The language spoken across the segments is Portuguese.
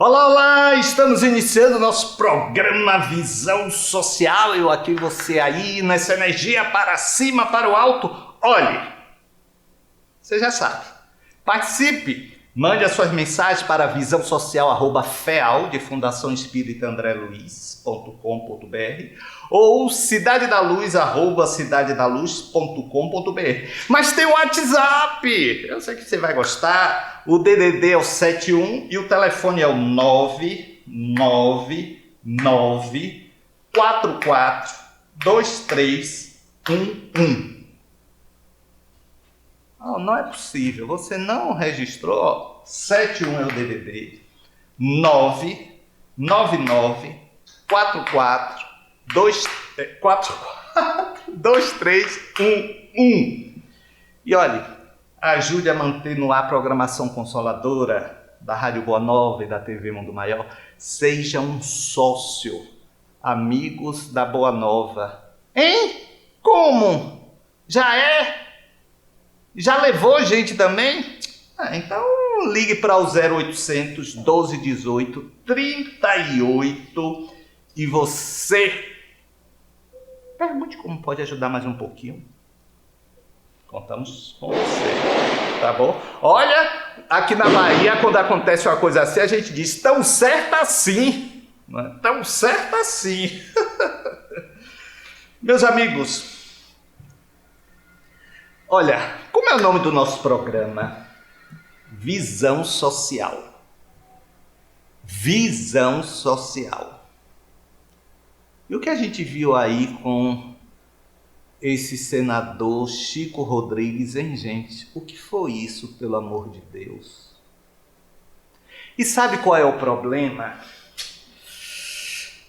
Olá, olá! Estamos iniciando o nosso programa Visão Social. Eu aqui, você aí, nessa energia para cima, para o alto. Olhe, você já sabe. Participe! Mande as suas mensagens para visãosocial@feal, de Fundação Espírita André Luiz.com.br ou cidadedaluz@cidadedaluz.com.br. Mas tem o WhatsApp! Eu sei que você vai gostar. O DDD é o 71 e o telefone é o 999442311. Não é possível, você não registrou? 71 é o DDD 999442311. E olha, ajude a manter no ar a programação consoladora da Rádio Boa Nova e da TV Mundo Maior. Seja um sócio, amigos da Boa Nova. Hein? Como? Já é? Já levou gente também? Então ligue para o 0800 1218 38 e você pergunte como pode ajudar mais um pouquinho. Contamos com você, tá bom? Olha, aqui na Bahia, quando acontece uma coisa assim, a gente diz, tão certo assim, né? Tão certo assim. Meus amigos, olha, como é o nome do nosso programa? Visão Social. Visão Social. E o que a gente viu aí com esse senador Chico Rodrigues, hein, gente? O que foi isso, pelo amor de Deus? E sabe qual é o problema?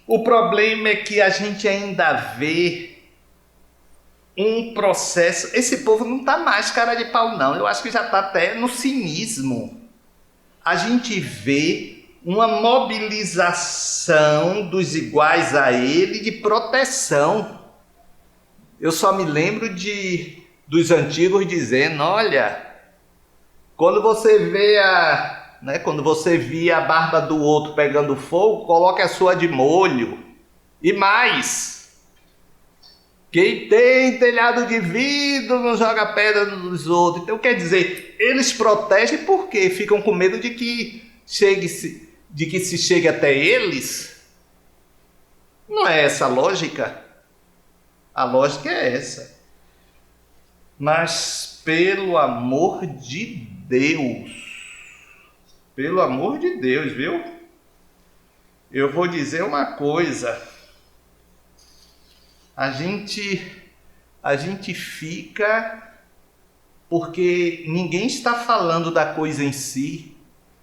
O problema é que a gente ainda vê um processo. Esse povo não está mais cara de pau, não. Eu acho que já está até no cinismo. A gente vê uma mobilização dos iguais a ele de proteção. Eu só me lembro dos antigos dizendo, olha, quando você via a barba do outro pegando fogo, coloque a sua de molho. E mais, quem tem telhado de vidro não joga pedra nos outros. Então, quer dizer, eles protegem porque ficam com medo de que se chegue até eles. Não é essa a lógica? A lógica é essa. Mas, pelo amor de Deus, viu? Eu vou dizer uma coisa. A gente fica porque ninguém está falando da coisa em si.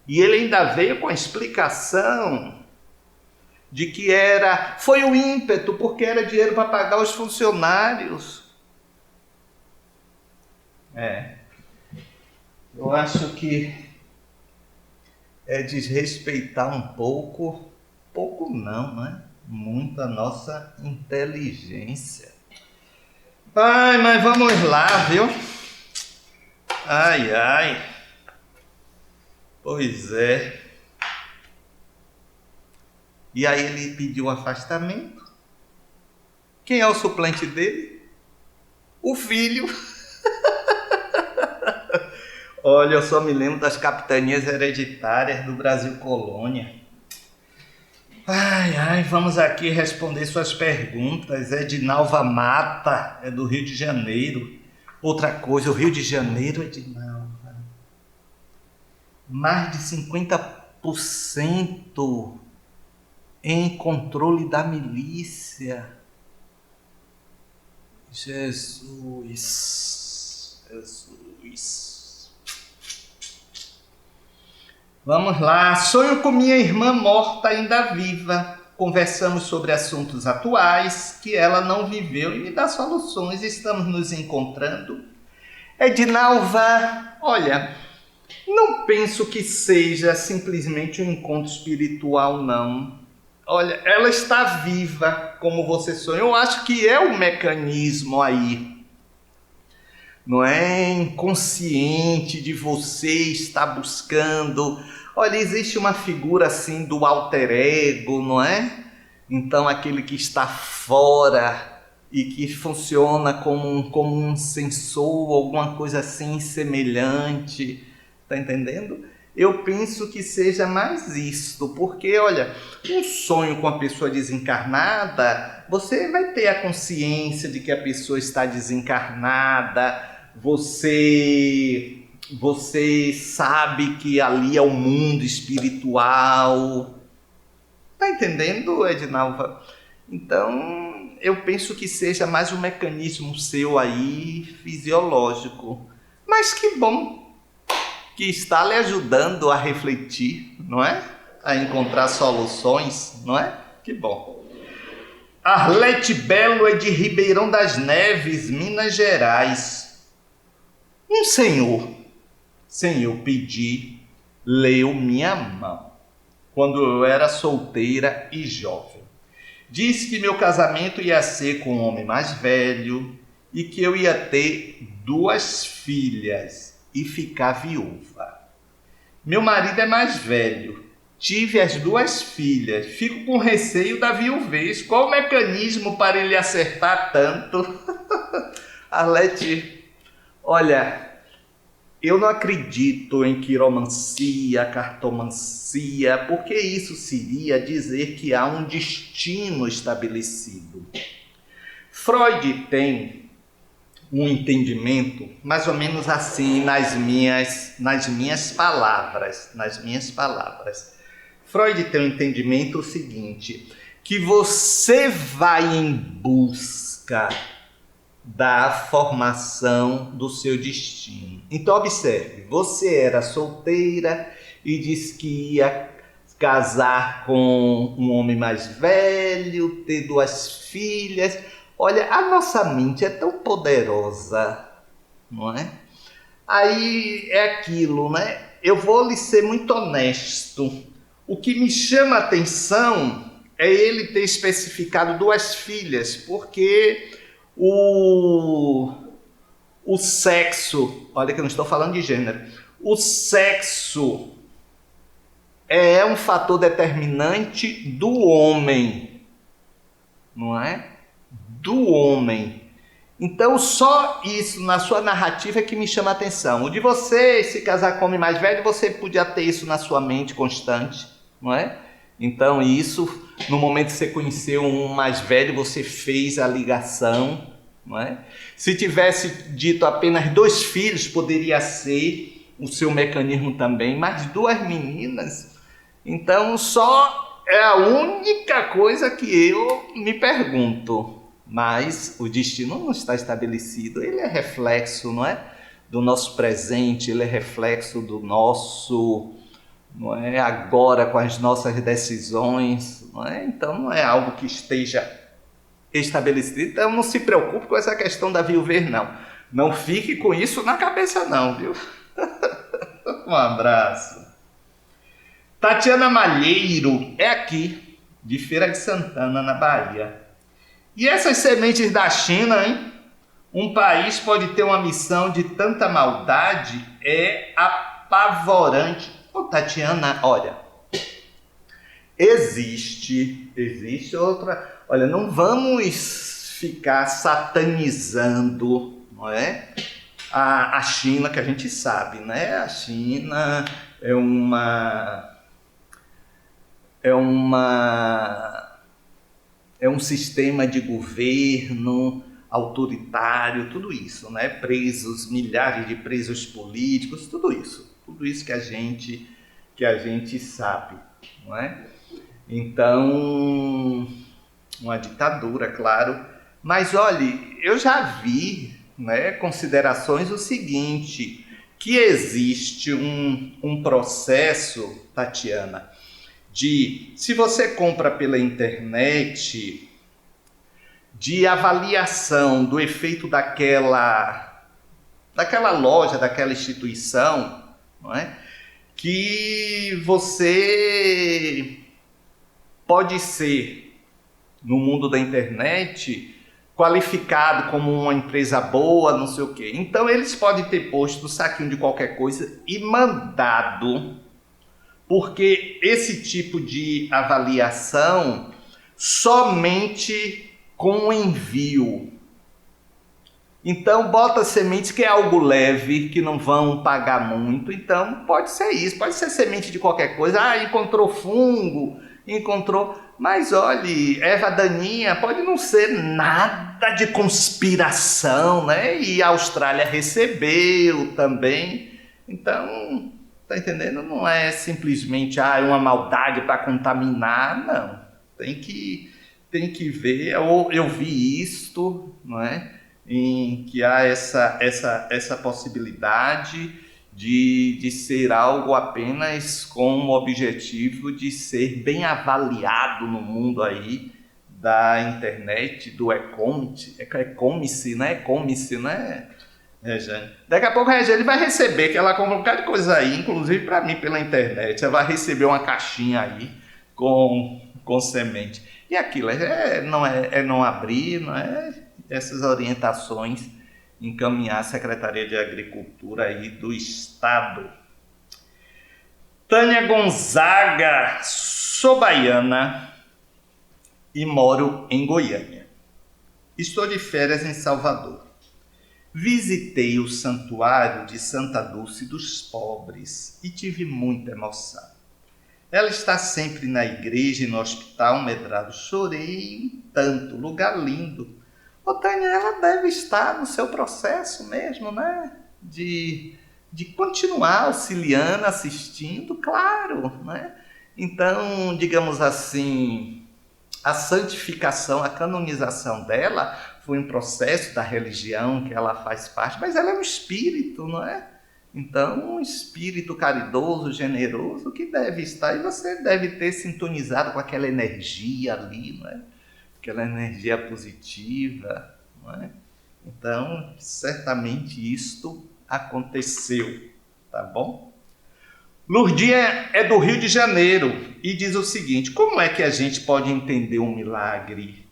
E ele ainda veio com a explicação de que foi o ímpeto, porque era dinheiro para pagar os funcionários. Eu acho que é desrespeitar um pouco não, né? Muito a nossa inteligência. Mas vamos lá, viu? Ai. Pois é. E aí ele pediu afastamento. Quem é o suplente dele? O filho. Olha, eu só me lembro das capitanias hereditárias do Brasil Colônia. Vamos aqui responder suas perguntas. Edinalva Mata, é do Rio de Janeiro. Outra coisa, o Rio de Janeiro, Edinalva, mais de 50% em controle da milícia. Jesus. Vamos lá. Sonho com minha irmã morta, ainda viva. Conversamos sobre assuntos atuais que ela não viveu e me dá soluções. Estamos nos encontrando. Edinalva, olha, não penso que seja simplesmente um encontro espiritual, não. Olha, ela está viva, como você sonhou. Eu acho que é um mecanismo aí. não é inconsciente de você estar buscando. Olha, existe uma figura assim do alter ego, não é? Então aquele que está fora e que funciona como um sensor, alguma coisa assim semelhante, tá entendendo? Eu penso que seja mais isto, porque olha, um sonho com a pessoa desencarnada, você vai ter a consciência de que a pessoa está desencarnada, você sabe que ali é o mundo espiritual. Tá entendendo, Edinalva? Então, eu penso que seja mais um mecanismo seu aí, fisiológico. Mas que bom que está lhe ajudando a refletir, não é? A encontrar soluções, não é? Que bom. Arlete Belo é de Ribeirão das Neves, Minas Gerais. Um senhor, sem eu pedir, leu minha mão quando eu era solteira e jovem. Disse que meu casamento ia ser com um homem mais velho e que eu ia ter 2 filhas e ficar viúva. Meu marido é mais velho. Tive as 2 filhas. Fico com receio da viuvez. Qual o mecanismo para ele acertar tanto? Arlete, olha, eu não acredito em quiromancia, cartomancia, porque isso seria dizer que há um destino estabelecido. Freud tem um entendimento mais ou menos assim nas minhas palavras. Freud tem um entendimento seguinte, que você vai em busca da formação do seu destino. Então observe, você era solteira e disse que ia casar com um homem mais velho, ter 2 filhas. Olha, a nossa mente é tão poderosa, não é? Aí é aquilo, né? Eu vou lhe ser muito honesto. O que me chama a atenção é ele ter especificado 2 filhas, porque o sexo, olha que eu não estou falando de gênero, o sexo é um fator determinante do homem, não é? Do homem. Então só isso na sua narrativa é que me chama a atenção. O de você se casar com homem mais velho, você podia ter isso na sua mente constante, não é? Então isso, no momento que você conheceu um mais velho, você fez a ligação, não é? Se tivesse dito apenas 2 filhos, poderia ser o seu mecanismo também, mas 2 meninas, então só é a única coisa que eu me pergunto. Mas o destino não está estabelecido, ele é reflexo, não é? Do nosso presente, ele é reflexo do nosso, não é? Agora com as nossas decisões, não é? Então não é algo que esteja estabelecido. Então não se preocupe com essa questão da viuvez, não. Não fique com isso na cabeça, não, viu? Um abraço. Tatiana Malheiro é aqui, de Feira de Santana, na Bahia. E essas sementes da China, hein? Um país pode ter uma missão de tanta maldade, é apavorante. Ô, Tatiana, olha, existe outra... Olha, não vamos ficar satanizando, não é? A China, que a gente sabe, né? A China é um sistema de governo autoritário, tudo isso, né? Presos, milhares de presos políticos, tudo isso que a gente sabe, não é? Então, uma ditadura, claro. Mas olhe, eu já vi, né, considerações o seguinte, que existe um processo, Tatiana, se você compra pela internet, de avaliação do efeito daquela loja, daquela instituição, não é? Que você pode ser, no mundo da internet, qualificado como uma empresa boa, não sei o quê. Então eles podem ter posto o saquinho de qualquer coisa e mandado, porque esse tipo de avaliação somente com o envio. Então bota sementes que é algo leve, que não vão pagar muito. Então pode ser isso, pode ser semente de qualquer coisa. Ah, encontrou fungo, encontrou... Mas olhe, erva daninha pode não ser nada de conspiração, né? E a Austrália recebeu também. Então, tá entendendo? Não é simplesmente uma maldade para contaminar, não. Tem que ver. Eu vi isto, não é? Em que há essa possibilidade de ser algo apenas com o objetivo de ser bem avaliado no mundo aí da internet, do e-commerce, né? E-commerce, né, Rejane? Daqui a pouco a Rejane vai receber, que ela compra um bocado de coisa aí, inclusive para mim pela internet. Ela vai receber uma caixinha aí com semente. E aquilo não abrir, não é essas orientações, encaminhar a Secretaria de Agricultura aí do Estado. Tânia Gonzaga, sou baiana e moro em Goiânia. Estou de férias em Salvador. Visitei o santuário de Santa Dulce dos Pobres e tive muita emoção. Ela está sempre na igreja e no hospital Medrado. Chorei um tanto, lugar lindo. Ô, Tânia, ela deve estar no seu processo mesmo, né? De continuar auxiliando, assistindo, claro, né? Então, digamos assim, a santificação, a canonização dela foi um processo da religião que ela faz parte, mas ela é um espírito, não é? Então, um espírito caridoso, generoso, que deve estar, e você deve ter sintonizado com aquela energia ali, não é? Aquela energia positiva, não é? Então, certamente isto aconteceu, tá bom? Lurdinha é do Rio de Janeiro e diz o seguinte: como é que a gente pode entender um milagre?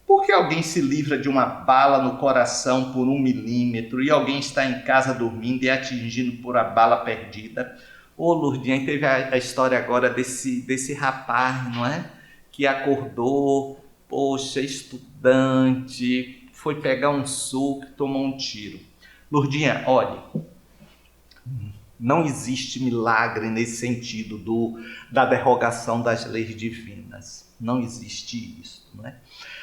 Por que alguém se livra de uma bala no coração por 1 milímetro e alguém está em casa dormindo e é atingido por a bala perdida? Ô, Lurdinha, teve a história agora desse rapaz, não é? Que acordou, poxa, estudante, foi pegar um suco, tomou um tiro. Lurdinha, olha, não existe milagre nesse sentido da derrogação das leis divinas. Não existe isso, não é?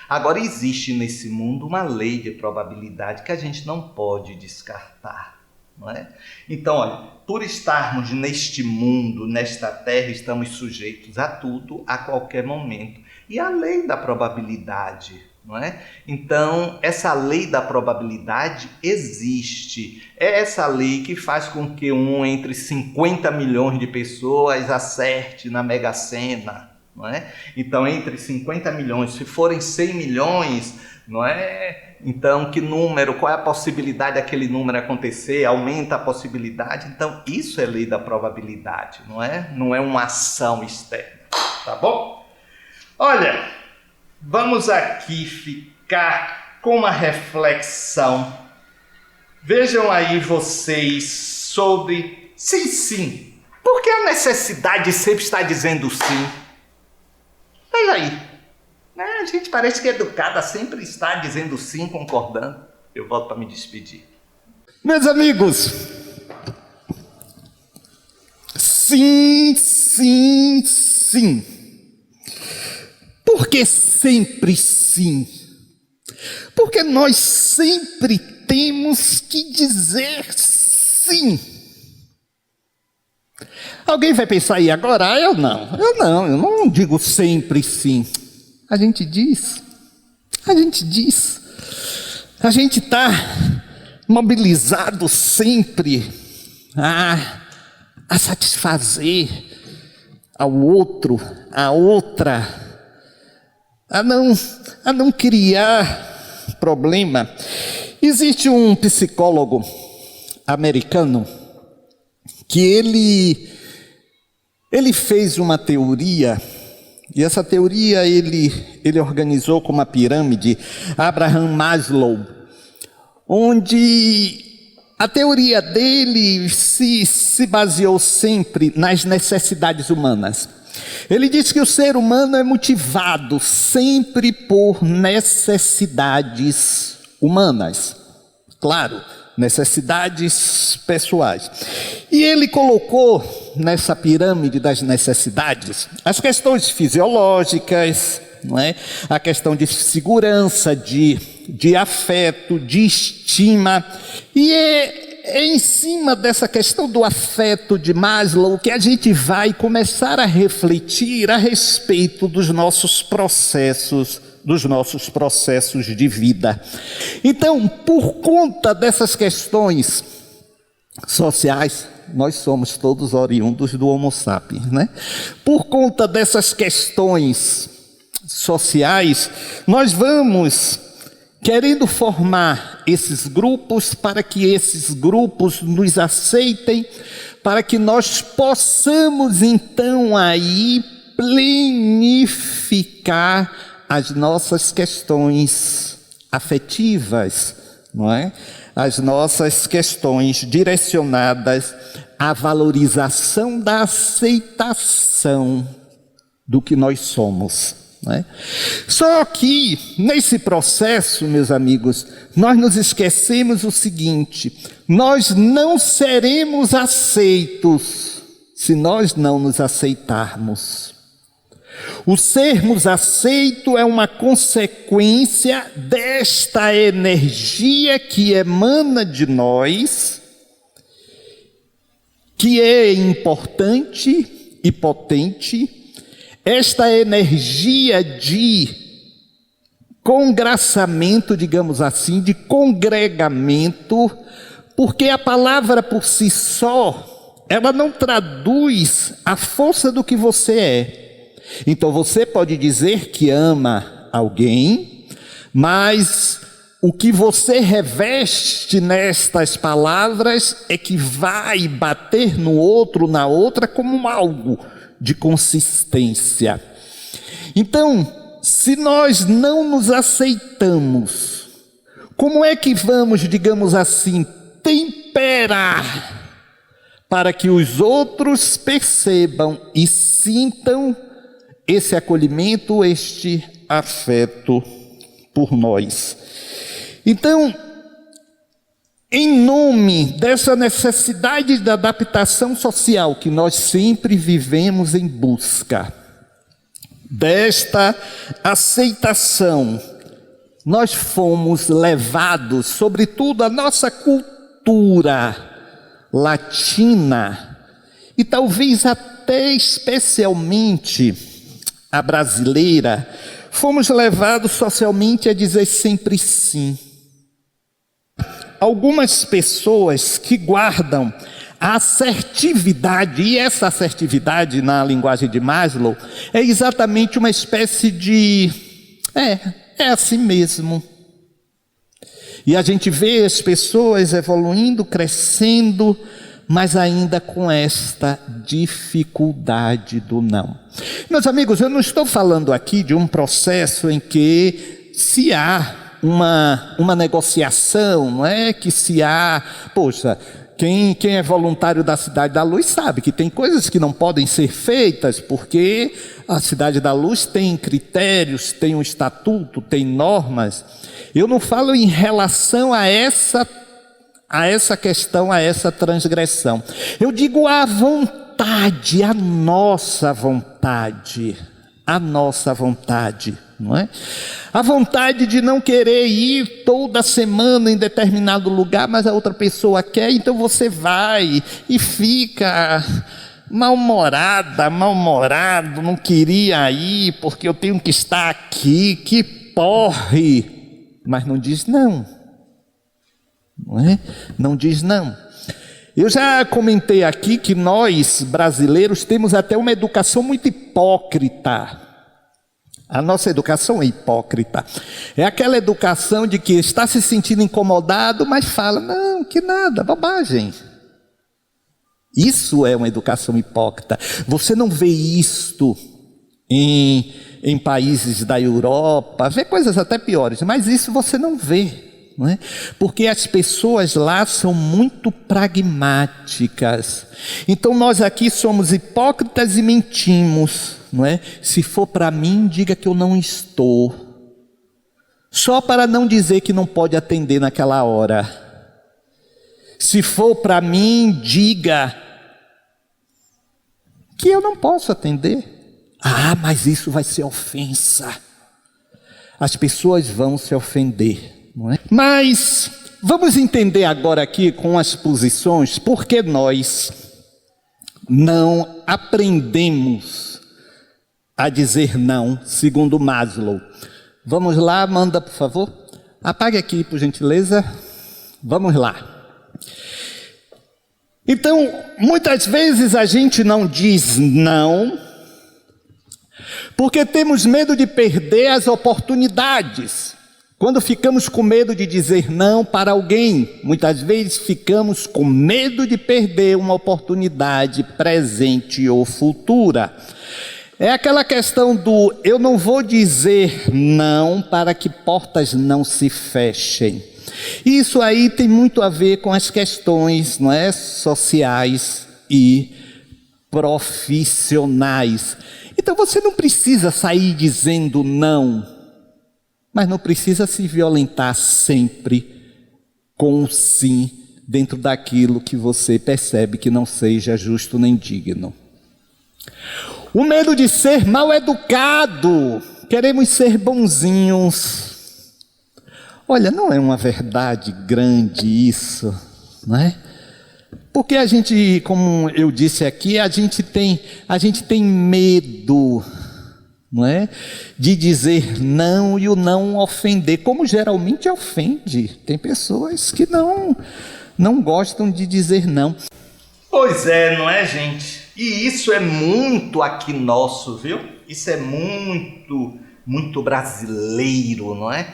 Agora, existe nesse mundo uma lei de probabilidade que a gente não pode descartar, não é? Então, olha, por estarmos neste mundo, nesta terra, estamos sujeitos a tudo, a qualquer momento. E a lei da probabilidade, não é? Então, essa lei da probabilidade existe. É essa lei que faz com que entre 50 milhões de pessoas acerte na Mega Sena, não é? Então, entre 50 milhões, se forem 100 milhões, não é? Então, que número, qual é a possibilidade daquele número acontecer? Aumenta a possibilidade. Então, isso é lei da probabilidade, não é? Não é uma ação externa, tá bom? Olha, vamos aqui ficar com uma reflexão. Vejam aí vocês sobre sim, sim. Por que a necessidade de sempre estar dizendo sim? Veja aí. A gente parece que é educada, sempre está dizendo sim, concordando. Eu volto para me despedir. Meus amigos, sim, sim, sim. Por que sempre sim? Porque nós sempre temos que dizer sim. Alguém vai pensar aí agora? Eu não digo sempre sim. A gente diz. A gente está mobilizado sempre a satisfazer ao outro, a outra, a não criar problema. Existe um psicólogo americano que ele fez uma teoria E essa teoria ele organizou com uma pirâmide, Abraham Maslow, onde a teoria dele se baseou sempre nas necessidades humanas. Ele diz que o ser humano é motivado sempre por necessidades humanas. Claro, necessidades pessoais. E ele colocou nessa pirâmide das necessidades as questões fisiológicas, não é? A questão de segurança, de afeto, de estima. E é em cima dessa questão do afeto de Maslow que a gente vai começar a refletir a respeito dos nossos processos de vida. Então, por conta dessas questões sociais, nós somos todos oriundos do Homo sapiens, né? Por conta dessas questões sociais, nós vamos querendo formar esses grupos para que esses grupos nos aceitem, para que nós possamos então aí planificar as nossas questões afetivas, não é? As nossas questões direcionadas à valorização da aceitação do que nós somos, não é? Só que nesse processo, meus amigos, nós nos esquecemos o seguinte: nós não seremos aceitos se nós não nos aceitarmos. O sermos aceito é uma consequência desta energia que emana de nós, que é importante e potente, esta energia de congraçamento, digamos assim, de congregamento, porque a palavra por si só, ela não traduz a força do que você é. Então você pode dizer que ama alguém, mas o que você reveste nestas palavras é que vai bater no outro, na outra, como algo de consistência. Então, se nós não nos aceitamos, como é que vamos, digamos assim, temperar para que os outros percebam e sintam esse acolhimento, este afeto por nós? Então, em nome dessa necessidade da adaptação social que nós sempre vivemos em busca, desta aceitação, nós fomos levados, sobretudo a nossa cultura latina, e talvez até especialmente a brasileira, fomos levados socialmente a dizer sempre sim. Algumas pessoas que guardam a assertividade, e essa assertividade na linguagem de Maslow, é exatamente uma espécie de, é assim mesmo. E a gente vê as pessoas evoluindo, crescendo, mas ainda com esta dificuldade do não. Meus amigos, eu não estou falando aqui de um processo em que se há uma negociação, não é? Que se há, poxa, quem é voluntário da Cidade da Luz sabe que tem coisas que não podem ser feitas, porque a Cidade da Luz tem critérios, tem um estatuto, tem normas. Eu não falo em relação a essa questão, a essa transgressão. Eu digo a vontade, a nossa vontade, não é? A vontade de não querer ir toda semana em determinado lugar, mas a outra pessoa quer, então você vai e fica mal-humorado, não queria ir porque eu tenho que estar aqui, que porre, mas não diz não. Não é? Não diz não. Eu já comentei aqui que nós, brasileiros, temos até uma educação muito hipócrita. A nossa educação é hipócrita. É aquela educação de que está se sentindo incomodado, mas fala, não, que nada, bobagem. Isso é uma educação hipócrita. Você não vê isto em países da Europa, vê coisas até piores, mas isso você não vê. Não é? Porque as pessoas lá são muito pragmáticas. Então nós aqui somos hipócritas e mentimos, não é? Se for para mim, diga que eu não estou. Só para não dizer que não pode atender naquela hora. Se for para mim, diga que eu não posso atender. Ah, mas isso vai ser ofensa. As pessoas vão se ofender. Não é? Mas vamos entender agora aqui com as posições porque nós não aprendemos a dizer não, segundo Maslow. Vamos lá, Amanda, por favor. Apague aqui, por gentileza. Vamos lá. Então, muitas vezes a gente não diz não porque temos medo de perder as oportunidades. Quando ficamos com medo de dizer não para alguém, muitas vezes ficamos com medo de perder uma oportunidade presente ou futura. É aquela questão do eu não vou dizer não para que portas não se fechem. Isso aí tem muito a ver com as questões, não é, sociais e profissionais. Então você não precisa sair dizendo não. Mas não precisa se violentar sempre com um sim dentro daquilo que você percebe que não seja justo nem digno. O medo de ser mal educado, queremos ser bonzinhos. Olha, não é uma verdade grande isso, não é? Porque a gente, como eu disse aqui, a gente tem medo, não é? De dizer não e o não ofender, como geralmente ofende. Tem pessoas que não gostam de dizer não. Pois é, não é, gente? E isso é muito aqui nosso, viu? Isso é muito brasileiro, não é?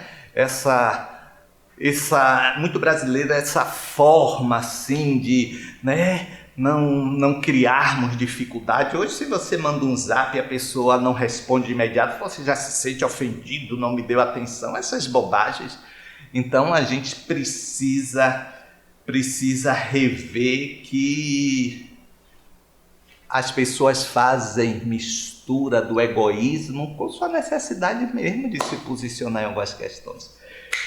Muito brasileira essa forma assim de, né? Não criarmos dificuldade. Hoje, se você manda um zap e a pessoa não responde de imediato, você já se sente ofendido, não me deu atenção, essas bobagens. Então a gente precisa rever que as pessoas fazem mistura do egoísmo com sua necessidade mesmo de se posicionar em algumas questões.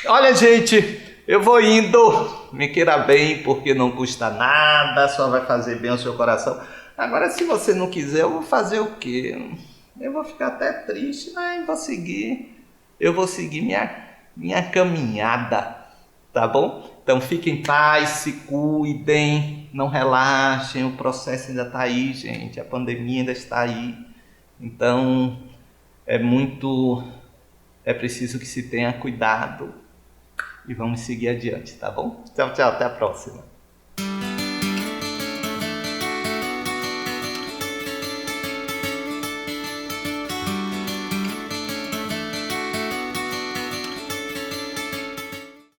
Olha, gente, eu vou indo, me queira bem, porque não custa nada, só vai fazer bem ao seu coração. Agora, se você não quiser, eu vou fazer o quê? Eu vou ficar até triste, mas eu vou seguir minha caminhada, tá bom? Então, fiquem em paz, se cuidem, não relaxem, o processo ainda está aí, gente, a pandemia ainda está aí. Então, é preciso que se tenha cuidado. E vamos seguir adiante, tá bom? Tchau, tchau, até a próxima.